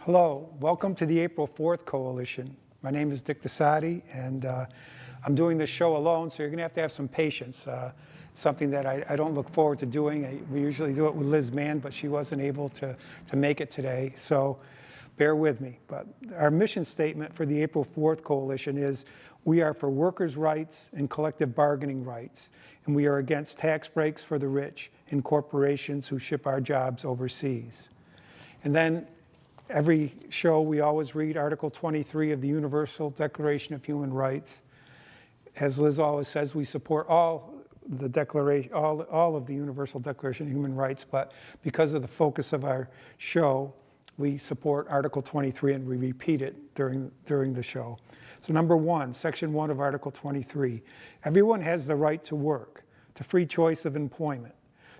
Hello, welcome to the April 4th Coalition. My name is Dick Desati, and I'm doing this show alone, so you're going to have some patience. Something that I don't look forward to doing. We usually do it with Liz Mann, but she wasn't able to make it today, so bear with me. But our mission statement for the April 4th Coalition is, we are for workers' rights and collective bargaining rights, and we are against tax breaks for the rich and corporations who ship our jobs overseas. And then every show we always read Article 23 of the Universal Declaration of Human Rights. As Liz always says, we support all of the Universal Declaration of Human Rights, but because of the focus of our show, we support Article 23 and we repeat it during the show. So number 1, Section 1 of Article 23, everyone has the right to work, to free choice of employment,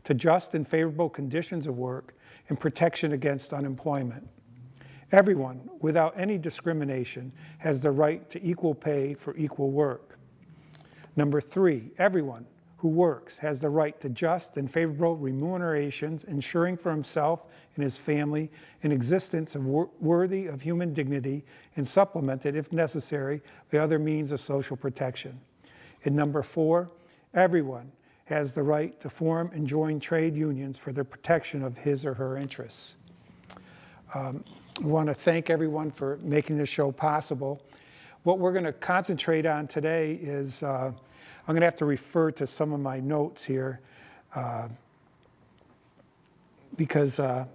to just and favorable conditions of work, and protection against unemployment. Everyone, without any discrimination, has the right to equal pay for equal work. Number 3, everyone who works has the right to just and favorable remunerations, ensuring for himself and his family an existence worthy of human dignity and supplemented, if necessary, by other means of social protection. And number 4, everyone has the right to form and join trade unions for the protection of his or her interests. I want to thank everyone for making this show possible. What we're going to concentrate on today is, I'm going to have to refer to some of my notes here because I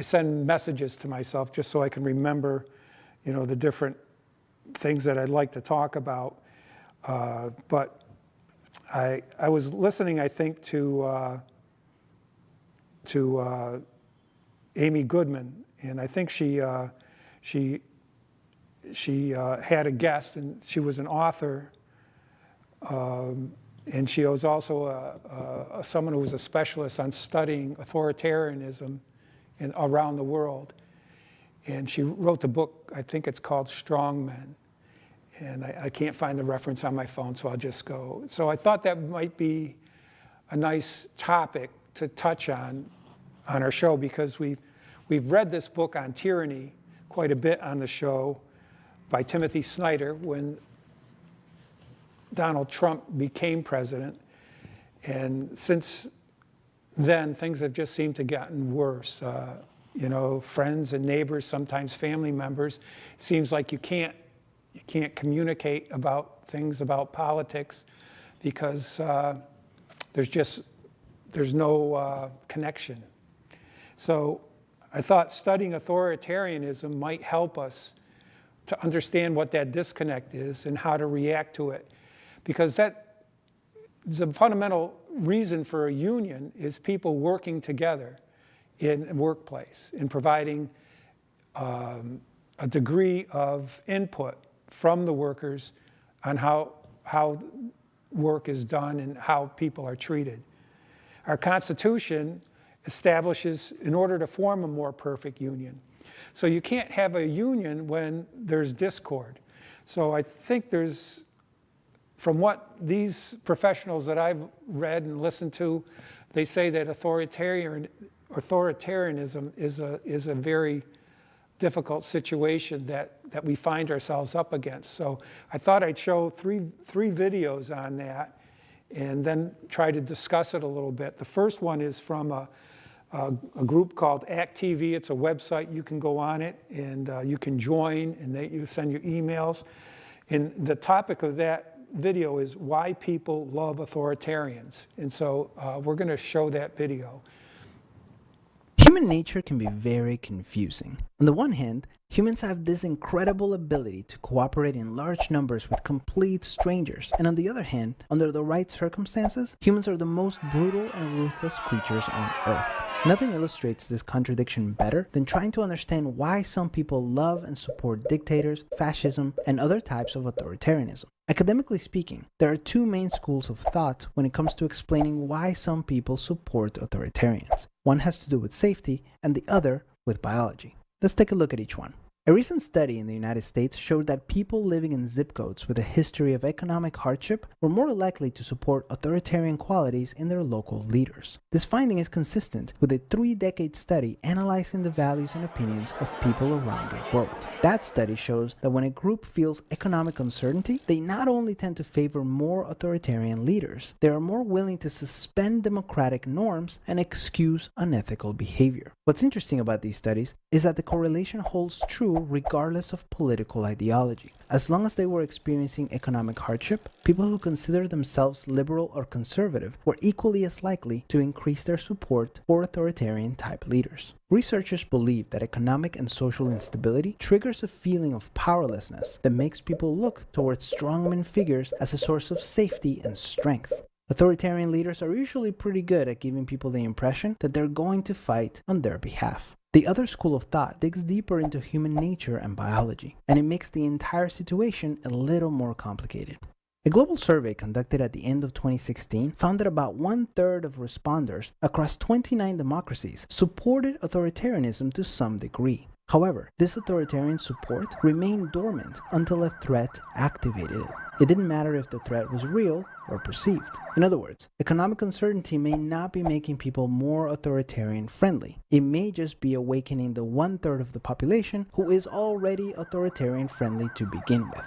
send messages to myself just so I can remember, the different things that I'd like to talk about. But I was listening, I think, to Amy Goodman, and I think she had a guest, and she was an author, and she was also someone who was a specialist on studying authoritarianism around the world. And she wrote the book, I think it's called Strong Men. And I can't find the reference on my phone, so I'll just go. So I thought that might be a nice topic to touch on our show, because we've read this book on tyranny quite a bit on the show by Timothy Snyder when Donald Trump became president. And since then, things have just seemed to gotten worse. Friends and neighbors, sometimes family members, seems like you can't communicate about things about politics because there's no connection. So I thought studying authoritarianism might help us to understand what that disconnect is and how to react to it. Because that is a fundamental reason for a union, is people working together in a workplace and providing a degree of input from the workers on how work is done and how people are treated. Our Constitution establishes, in order to form a more perfect union. So you can't have a union when there's discord. So I think from what these professionals that I've read and listened to, they say that authoritarianism is a very difficult situation that we find ourselves up against. So I thought I'd show three videos on that and then try to discuss it a little bit. The first one is from a group called ACT TV. It's a website. You can go on it and you can join, and you send your emails. And the topic of that video is why people love authoritarians. And so we're going to show that video. Human nature can be very confusing. On the one hand, humans have this incredible ability to cooperate in large numbers with complete strangers. And on the other hand, under the right circumstances, humans are the most brutal and ruthless creatures on Earth. Nothing illustrates this contradiction better than trying to understand why some people love and support dictators, fascism, and other types of authoritarianism. Academically speaking, there are two main schools of thought when it comes to explaining why some people support authoritarians. One has to do with safety, and the other with biology. Let's take a look at each one. A recent study in the United States showed that people living in zip codes with a history of economic hardship were more likely to support authoritarian qualities in their local leaders. This finding is consistent with a 3-decade study analyzing the values and opinions of people around the world. That study shows that when a group feels economic uncertainty, they not only tend to favor more authoritarian leaders, they are more willing to suspend democratic norms and excuse unethical behavior. What's interesting about these studies is that the correlation holds true regardless of political ideology. As long as they were experiencing economic hardship, people who consider themselves liberal or conservative were equally as likely to increase their support for authoritarian type leaders. Researchers believe that economic and social instability triggers a feeling of powerlessness that makes people look towards strongman figures as a source of safety and strength. Authoritarian leaders are usually pretty good at giving people the impression that they're going to fight on their behalf. The other school of thought digs deeper into human nature and biology, and it makes the entire situation a little more complicated. A global survey conducted at the end of 2016 found that about 1/3 of responders across 29 democracies supported authoritarianism to some degree. However, this authoritarian support remained dormant until a threat activated it. It didn't matter if the threat was real or perceived. In other words, economic uncertainty may not be making people more authoritarian friendly. It may just be awakening the 1/3 of the population who is already authoritarian friendly to begin with.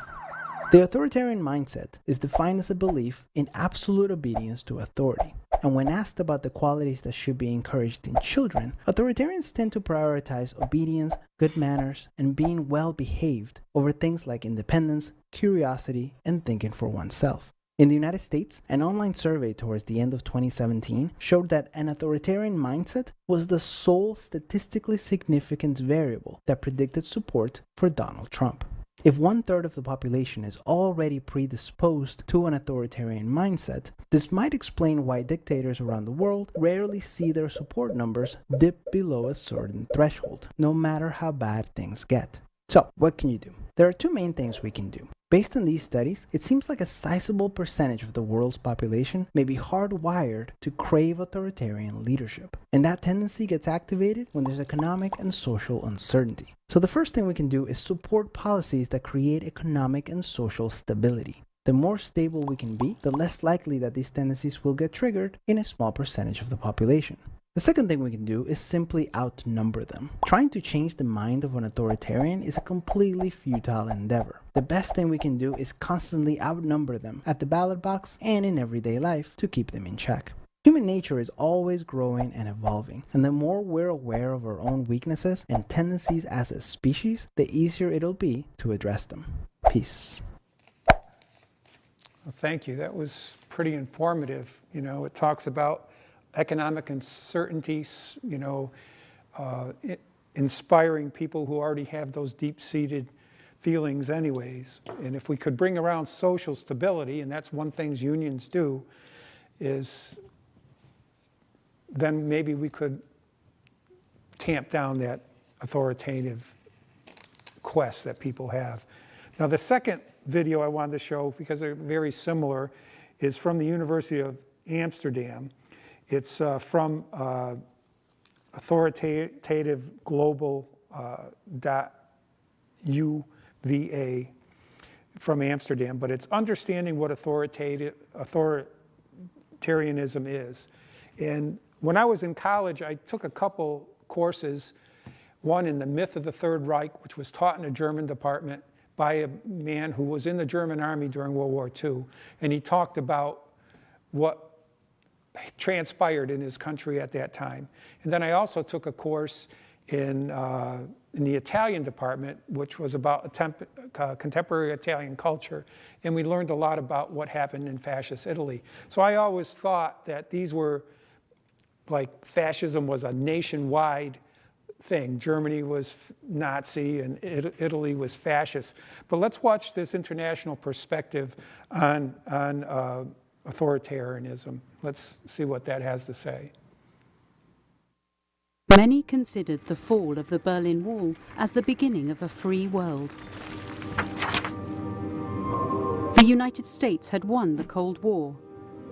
The authoritarian mindset is defined as a belief in absolute obedience to authority. And when asked about the qualities that should be encouraged in children, authoritarians tend to prioritize obedience, good manners, and being well behaved over things like independence, curiosity, and thinking for oneself. In the United States, an online survey towards the end of 2017 showed that an authoritarian mindset was the sole statistically significant variable that predicted support for Donald Trump. If 1/3 of the population is already predisposed to an authoritarian mindset, this might explain why dictators around the world rarely see their support numbers dip below a certain threshold, no matter how bad things get. So, what can you do? There are two main things we can do. Based on these studies, it seems like a sizable percentage of the world's population may be hardwired to crave authoritarian leadership. And that tendency gets activated when there's economic and social uncertainty. So the first thing we can do is support policies that create economic and social stability. The more stable we can be, the less likely that these tendencies will get triggered in a small percentage of the population. The second thing we can do is simply outnumber them. Trying to change the mind of an authoritarian is a completely futile endeavor. The best thing we can do is constantly outnumber them at the ballot box and in everyday life to keep them in check. Human nature is always growing and evolving, and the more we're aware of our own weaknesses and tendencies as a species, the easier it'll be to address them. Peace. Well, thank you. That was pretty informative. It talks about economic uncertainties, inspiring people who already have those deep-seated feelings anyways. And if we could bring around social stability, and that's one thing unions do, is then maybe we could tamp down that authoritative quest that people have. Now, the second video I wanted to show, because they're very similar, is from the University of Amsterdam. It's from authoritative global .uva from Amsterdam, but it's understanding what authoritarianism is. And when I was in college, I took a couple courses, one in the myth of the Third Reich, which was taught in a German department by a man who was in the German army during World War II, and he talked about what transpired in his country at that time. And then I also took a course in the Italian department, which was about contemporary Italian culture, and we learned a lot about what happened in fascist Italy. So I always thought that these were, like, fascism was a nationwide thing. Germany was Nazi and Italy was fascist. But let's watch this international perspective on authoritarianism. Let's see what that has to say. Many considered the fall of the Berlin Wall as the beginning of a free world. The United States had won the Cold War.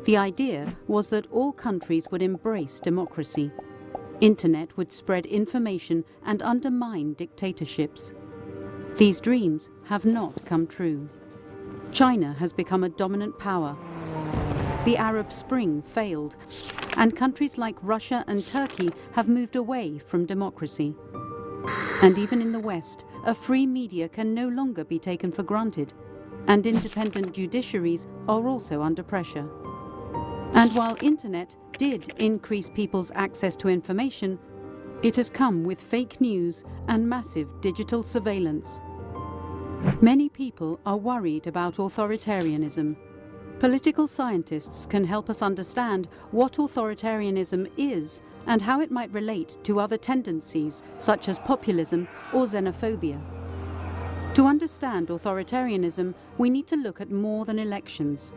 The idea was that all countries would embrace democracy. Internet would spread information and undermine dictatorships. These dreams have not come true. China has become a dominant power. The Arab Spring failed, and countries like Russia and Turkey have moved away from democracy. And even in the West, a free media can no longer be taken for granted, and independent judiciaries are also under pressure. And while internet did increase people's access to information, it has come with fake news and massive digital surveillance. Many people are worried about authoritarianism. Political scientists can help us understand what authoritarianism is and how it might relate to other tendencies such as populism or xenophobia. To understand authoritarianism, we need to look at more than elections.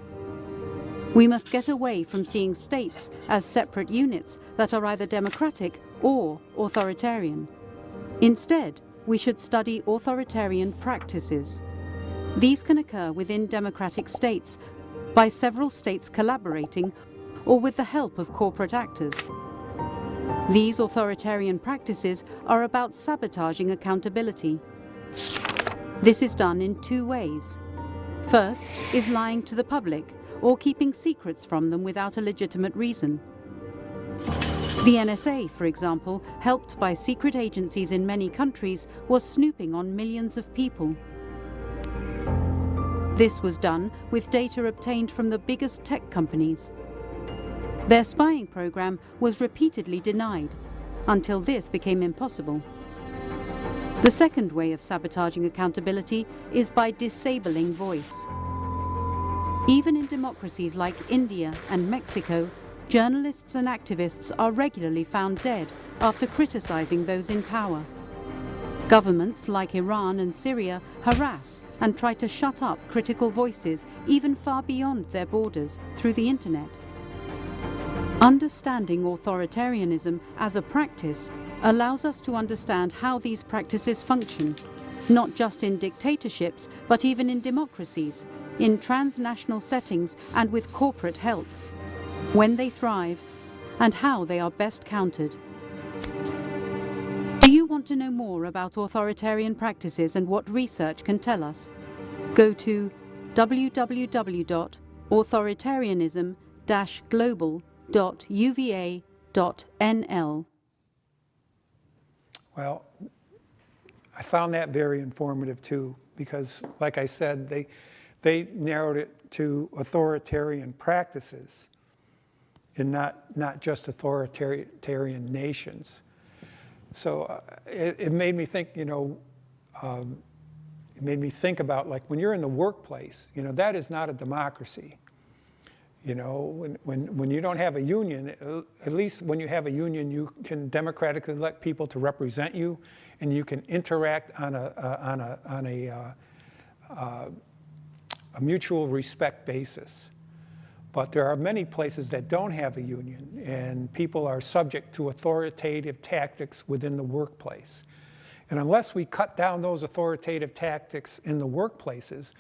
We must get away from seeing states as separate units that are either democratic or authoritarian. Instead, we should study authoritarian practices. These can occur within democratic states, by several states collaborating, or with the help of corporate actors. These authoritarian practices are about sabotaging accountability. This is done in two ways. First is lying to the public, or keeping secrets from them without a legitimate reason. The NSA, for example, helped by secret agencies in many countries, was snooping on millions of people. This was done with data obtained from the biggest tech companies. Their spying program was repeatedly denied, until this became impossible. The second way of sabotaging accountability is by disabling voice. Even in democracies like India and Mexico, journalists and activists are regularly found dead after criticizing those in power. Governments like Iran and Syria harass and try to shut up critical voices even far beyond their borders through the internet. Understanding authoritarianism as a practice allows us to understand how these practices function, not just in dictatorships, but even in democracies, in transnational settings and with corporate help, when they thrive, and how they are best countered. Do you want to know more about authoritarian practices and what research can tell us? Go to www.authoritarianism-global.uva.nl. Well, I found that very informative too, because like I said, they narrowed it to authoritarian practices and not just authoritarian nations. So it made me think, it made me think about, like, when you're in the workplace, that is not a democracy. When you don't have a union, at least when you have a union, you can democratically elect people to represent you, and you can interact on a mutual respect basis. But there are many places that don't have a union, and people are subject to authoritative tactics within the workplace. And unless we cut down those authoritative tactics in the workplaces,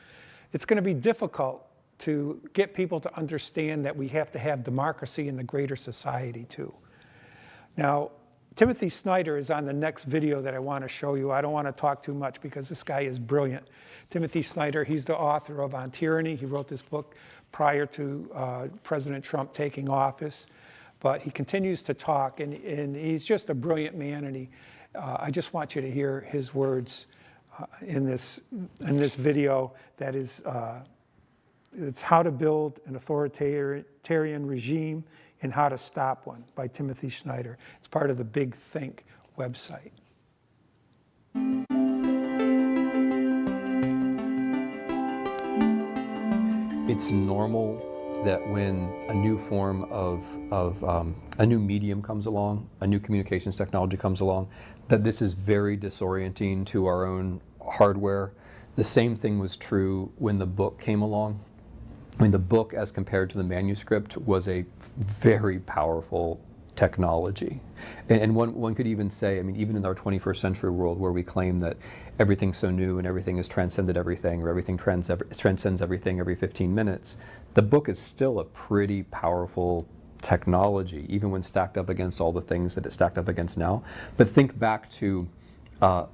it's going to be difficult to get people to understand that we have to have democracy in the greater society too. Now, Timothy Snyder is on the next video that I want to show you. I don't want to talk too much because this guy is brilliant. Timothy Snyder, he's the author of On Tyranny. He wrote this book prior to President Trump taking office, but he continues to talk, and he's just a brilliant man, and I just want you to hear his words in this video that is it's How to Build an Authoritarian Regime and How to Stop One by Timothy Snyder. It's part of the Big Think website. It's normal that when a new form of a new medium comes along, a new communications technology comes along, that this is very disorienting to our own hardware. The same thing was true when the book came along. I mean, the book, as compared to the manuscript, was a very powerful technology. And one could even say, I mean, even in our 21st century world where we claim that everything's so new and everything has transcended everything, or everything transcends everything every 15 minutes, the book is still a pretty powerful technology, even when stacked up against all the things that it's stacked up against now. But think back to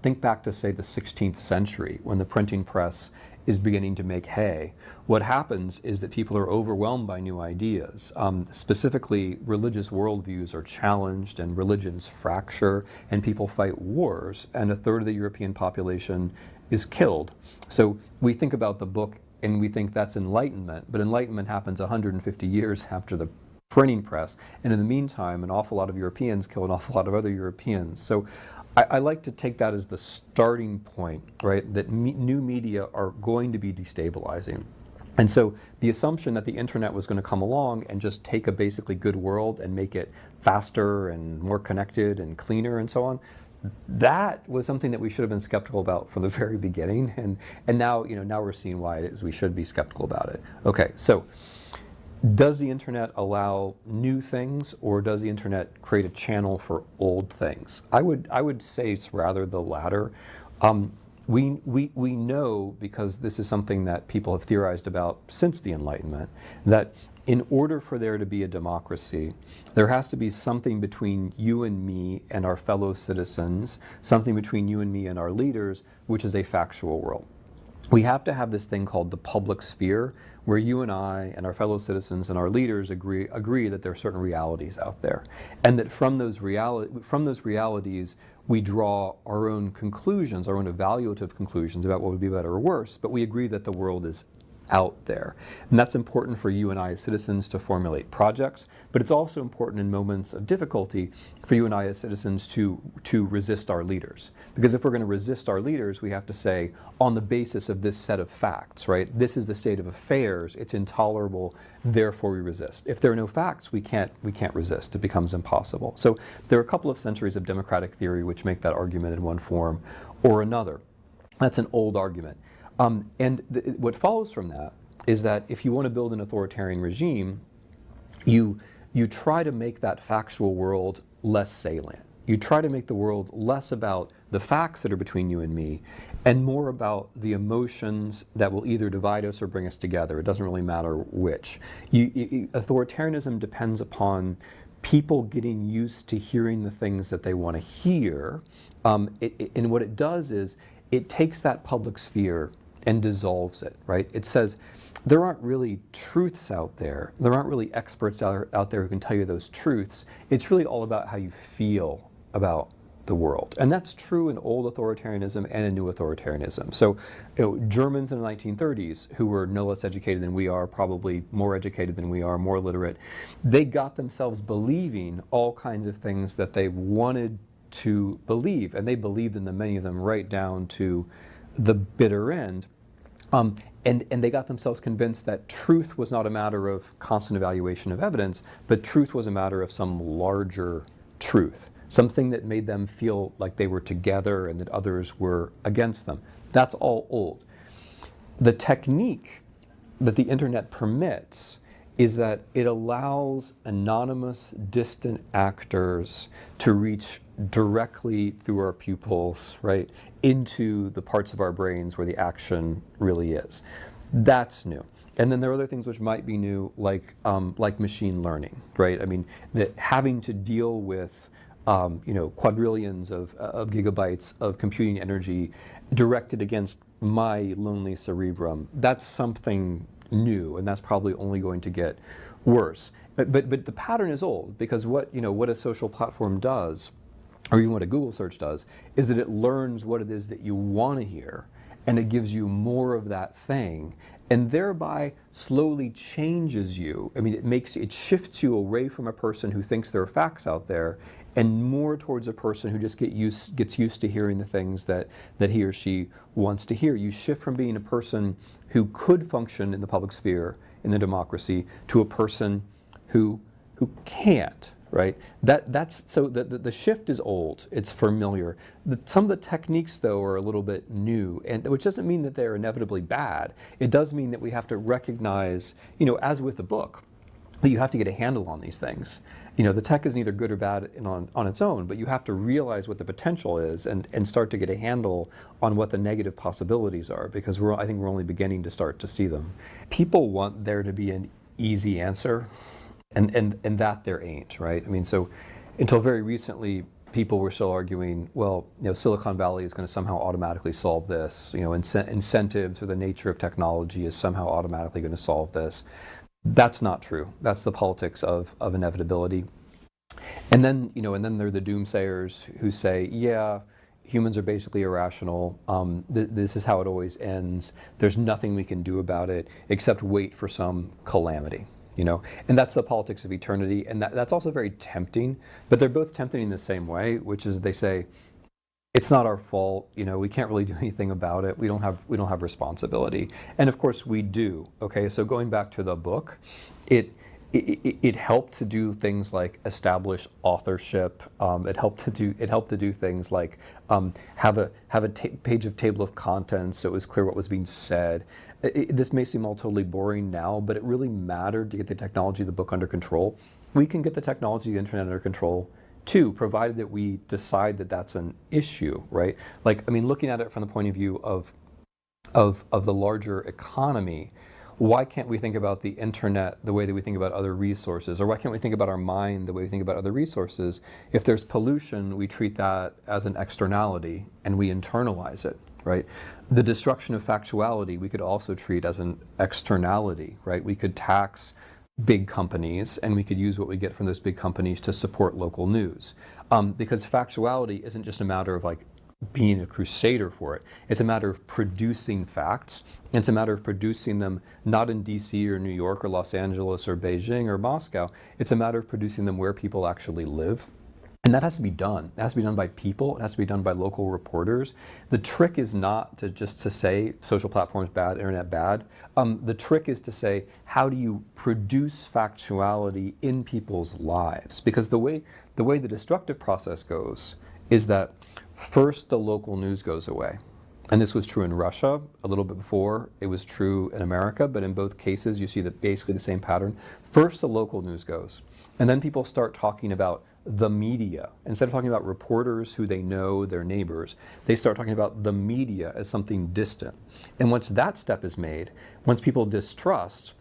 think back to, say, the 16th century when the printing press is beginning to make hay. What happens is that people are overwhelmed by new ideas. Specifically, religious worldviews are challenged and religions fracture and people fight wars, and a third of the European population is killed. So we think about the book and we think that's Enlightenment, but Enlightenment happens 150 years after the printing press, and in the meantime, an awful lot of Europeans kill an awful lot of other Europeans. So I like to take that as the starting point, right? That new media are going to be destabilizing. And so the assumption that the internet was going to come along and just take a basically good world and make it faster and more connected and cleaner and so on, that was something that we should have been skeptical about from the very beginning. And now, now we're seeing why it is we should be skeptical about it. Okay, so does the internet allow new things, or does the internet create a channel for old things? I would say it's rather the latter. We know, because this is something that people have theorized about since the Enlightenment, that in order for there to be a democracy, there has to be something between you and me and our fellow citizens, something between you and me and our leaders, which is a factual world. We have to have this thing called the public sphere, where you and I and our fellow citizens and our leaders agree that there are certain realities out there, and that from those realities we draw our own conclusions, our own evaluative conclusions about what would be better or worse, but we agree that the world is out there. And that's important for you and I as citizens to formulate projects, but it's also important in moments of difficulty for you and I as citizens to resist our leaders. Because if we're going to resist our leaders, we have to say, on the basis of this set of facts, right? This is the state of affairs, it's intolerable, therefore we resist. If there are no facts, we can't resist. It becomes impossible. So there are a couple of centuries of democratic theory which make that argument in one form or another. That's an old argument. What follows from that is that if you want to build an authoritarian regime, you try to make that factual world less salient. You try to make the world less about the facts that are between you and me, and more about the emotions that will either divide us or bring us together. It doesn't really matter which. Authoritarianism depends upon people getting used to hearing the things that they want to hear, and what it does is it takes that public sphere and dissolves it, right? It says there aren't really truths out there. There aren't really experts out there who can tell you those truths. It's really all about how you feel about the world. And that's true in old authoritarianism and in new authoritarianism. So, Germans in the 1930s, who were no less educated than we are, probably more educated than we are, more literate, they got themselves believing all kinds of things that they wanted to believe, and they believed in them, many of them, right down to the bitter end. And they got themselves convinced that truth was not a matter of constant evaluation of evidence, but truth was a matter of some larger truth, something that made them feel like they were together and that others were against them. That's all old. The technique that the internet permits is that it allows anonymous, distant actors to reach directly through our pupils, right, into the parts of our brains where the action really is. That's new. And then there are other things which might be new, like machine learning, right? I mean, that having to deal with quadrillions of gigabytes of computing energy directed against my lonely cerebrum. That's something new, and that's probably only going to get worse. But the pattern is old, because what a social platform does, or even what a Google search does, is that it learns what it is that you want to hear, and it gives you more of that thing, and thereby slowly changes you. I mean, it shifts you away from a person who thinks there are facts out there, and more towards a person who just gets used to hearing the things that he or she wants to hear. You shift from being a person who could function in the public sphere, in the democracy, to a person who can't, right? So the shift is old, it's familiar. Some of the techniques, though, are a little bit new, and which doesn't mean that they're inevitably bad. It does mean that we have to recognize, as with the book, that you have to get a handle on these things. The tech is neither good or bad on its own, but you have to realize what the potential is and start to get a handle on what the negative possibilities are, because I think we're only beginning to start to see them. People want there to be an easy answer, and that there ain't, right? I mean, so until very recently, people were still arguing, well, Silicon Valley is going to somehow automatically solve this. Incentives or the nature of technology is somehow automatically going to solve this. That's not true. That's the politics of inevitability. And then, there are the doomsayers who say, yeah, humans are basically irrational. This is how it always ends. There's nothing we can do about it except wait for some calamity. And that's the politics of eternity, and that's also very tempting, but they're both tempting in the same way, which is they say, it's not our fault, we can't really do anything about it, we don't have responsibility. And of course we do. Okay, so going back to the book, it helped to do things like establish authorship. It helped to do things like have a page of table of contents so it was clear what was being said. This may seem all totally boring now, but it really mattered to get the technology of the book under control. We can get the technology of the internet under control too, provided that we decide that that's an issue, right? Looking at it from the point of view of the larger economy, why can't we think about the internet the way that we think about other resources? Or why can't we think about our mind the way we think about other resources? If there's pollution, we treat that as an externality and we internalize it, right? The destruction of factuality we could also treat as an externality, right? We could tax big companies and we could use what we get from those big companies to support local news. Because factuality isn't just a matter of being a crusader for it. It's a matter of producing facts. It's a matter of producing them not in DC or New York or Los Angeles or Beijing or Moscow. It's a matter of producing them where people actually live. And that has to be done. It has to be done by people. It has to be done by local reporters. The trick is not to say social platforms bad, internet bad. The trick is to say, how do you produce factuality in people's lives? Because the way the destructive process goes is that first the local news goes away. And this was true in Russia a little bit before. It was true in America, but in both cases you see basically the same pattern. First the local news goes. And then people start talking about the media. Instead of talking about reporters who they know, their neighbors, they start talking about the media as something distant. And once that step is made, once people distrust,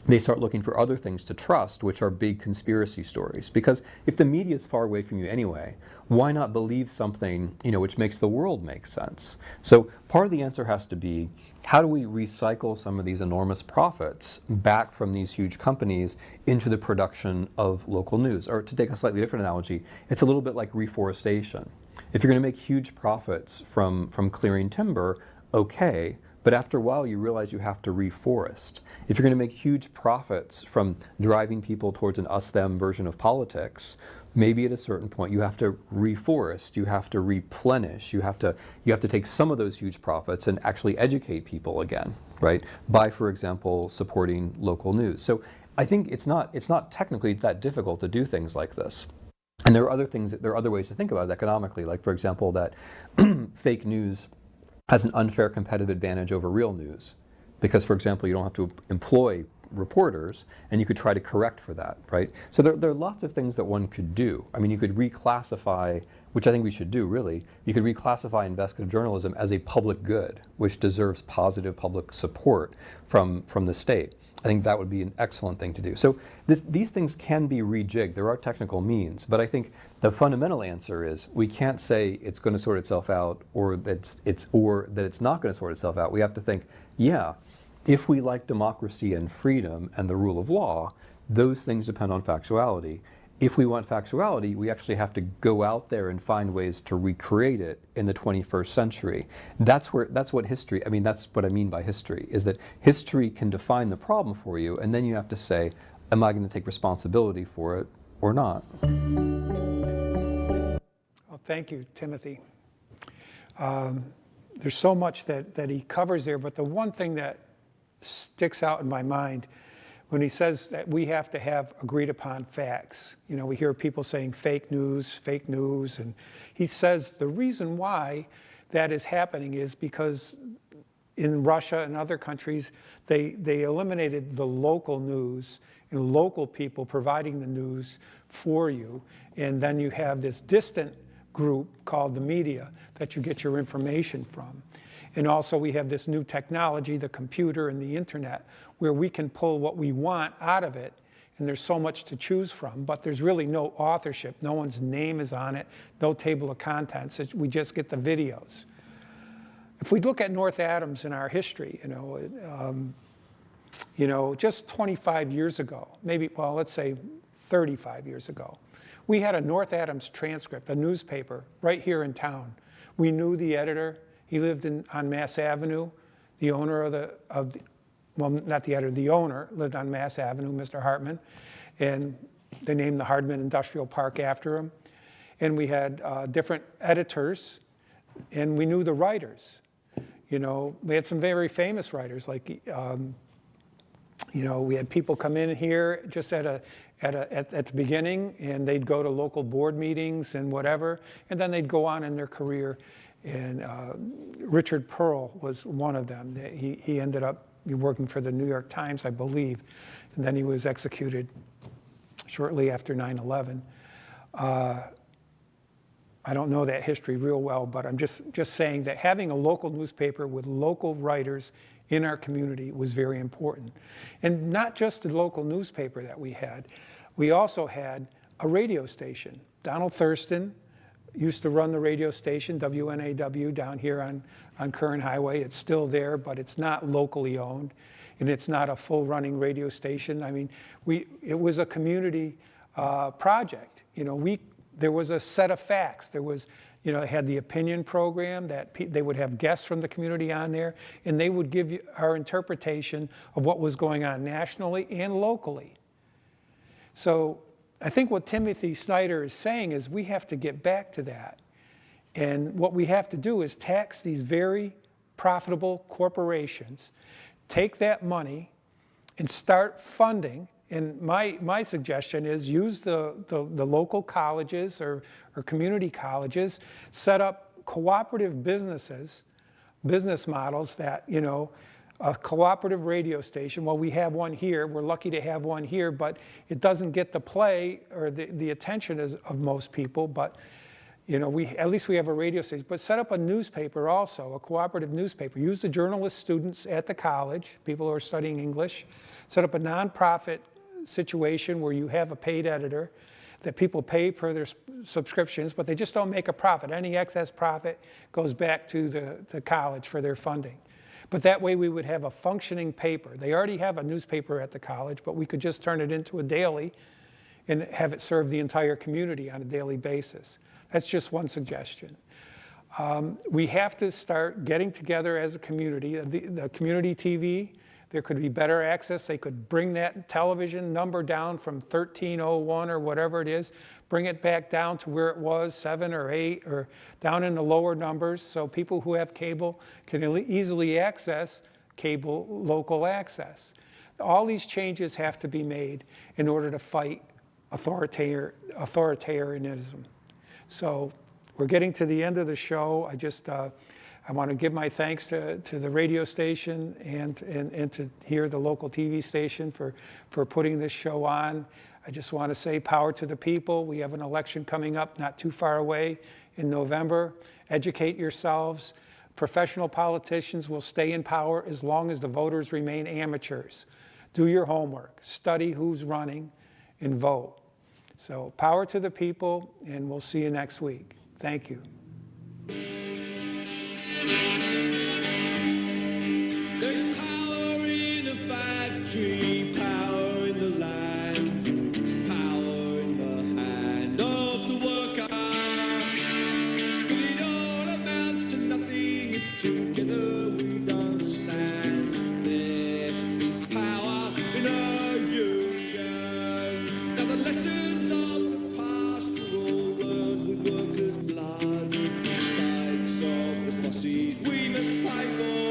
they start looking for other things to trust, which are big conspiracy stories. Because if the media is far away from you anyway, why not believe something, which makes the world make sense? So part of the answer has to be, how do we recycle some of these enormous profits back from these huge companies into the production of local news? Or to take a slightly different analogy, it's a little bit like reforestation. If you're going to make huge profits from clearing timber, okay, but after a while you realize you have to reforest. If you're going to make huge profits from driving people towards an us-them version of politics, maybe at a certain point you have to reforest, you have to replenish, you have to take some of those huge profits and actually educate people again, right? By, for example, supporting local news. So I think it's not technically that difficult to do things like this. And there are other ways to think about it economically, like for example that fake news has an unfair competitive advantage over real news. Because, for example, you don't have to employ reporters, and you could try to correct for that, right? So there are lots of things that one could do. You could reclassify, which I think we should do, really. You could reclassify investigative journalism as a public good, which deserves positive public support from the state. I think that would be an excellent thing to do. So these things can be rejigged. There are technical means, but I think the fundamental answer is we can't say it's going to sort itself out or that it's not going to sort itself out. We have to think, yeah, if we like democracy and freedom and the rule of law, those things depend on factuality. If we want factuality, we actually have to go out there and find ways to recreate it in the 21st century. That's what history, that's what I mean by history, is that history can define the problem for you, and then you have to say, am I going to take responsibility for it or not? Well, thank you, Timothy. There's so much that he covers there, but the one thing that sticks out in my mind when he says that we have to have agreed upon facts. We hear people saying fake news, and he says the reason why that is happening is because in Russia and other countries, they eliminated the local news and local people providing the news for you. And then you have this distant group called the media that you get your information from. And also we have this new technology, the computer and the internet, where we can pull what we want out of it and there's so much to choose from, but there's really no authorship. No one's name is on it, no table of contents. We just get the videos. If we look at North Adams in our history, just 25 years ago, maybe, well, let's say 35 years ago, we had a North Adams transcript, a newspaper, right here in town. We knew the editor. He lived on Mass Avenue. The owner well, not the editor, the owner lived on Mass Avenue, Mr. Hartman, and they named the Hardman Industrial Park after him. And we had different editors, and we knew the writers. We had some very famous writers, like, we had people come in here just at the beginning, and they'd go to local board meetings and whatever, and then they'd go on in their career. And Richard Pearl was one of them. He ended up working for the New York Times, I believe, and then he was executed shortly after 9/11. I don't know that history real well, but I'm just saying that having a local newspaper with local writers in our community was very important. And not just the local newspaper that we had, we also had a radio station. Donald Thurston used to run the radio station, WNAW, down here on Curran Highway. It's still there, but it's not locally owned, and it's not a full running radio station. I mean, it was a community project. There was a set of facts. There was, they had the opinion program that they would have guests from the community on there, and they would give you our interpretation of what was going on nationally and locally. So I think what Timothy Snyder is saying is we have to get back to that. And what we have to do is tax these very profitable corporations, take that money, and start funding. And my suggestion is use the local colleges or community colleges, set up cooperative business models that, a cooperative radio station. Well, we have one here. We're lucky to have one here, but it doesn't get the play or the attention of most people. But at least we have a radio station. But set up a newspaper also, a cooperative newspaper. Use the journalist students at the college, people who are studying English. Set up a nonprofit situation where you have a paid editor that people pay per their subscriptions, but they just don't make a profit. Any excess profit goes back to the college for their funding. But that way we would have a functioning paper. They already have a newspaper at the college, but we could just turn it into a daily and have it serve the entire community on a daily basis. That's just one suggestion. We have to start getting together as a community. The community TV, there could be better access. They could bring that television number down from 1301 or whatever it is, bring it back down to where it was, 7 or 8, or down in the lower numbers, so people who have cable can easily access cable local access. All these changes have to be made in order to fight authoritarianism. So we're getting to the end of the show. I want to give my thanks to the radio station and to here, the local TV station, for putting this show on. I just want to say power to the people. We have an election coming up not too far away in November. Educate yourselves. Professional politicians will stay in power as long as the voters remain amateurs. Do your homework. Study who's running and vote. So power to the people, and we'll see you next week. Thank you. There's power in the factory, power in the land, power in the hand of the worker. But it all amounts to nothing if together we don't stand. There is power in our union. Now the lessons of the past were all learned with workers' blood. Mistakes of the bosses we must pay for.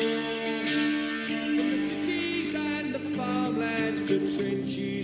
From the cities and the farmlands to trenches.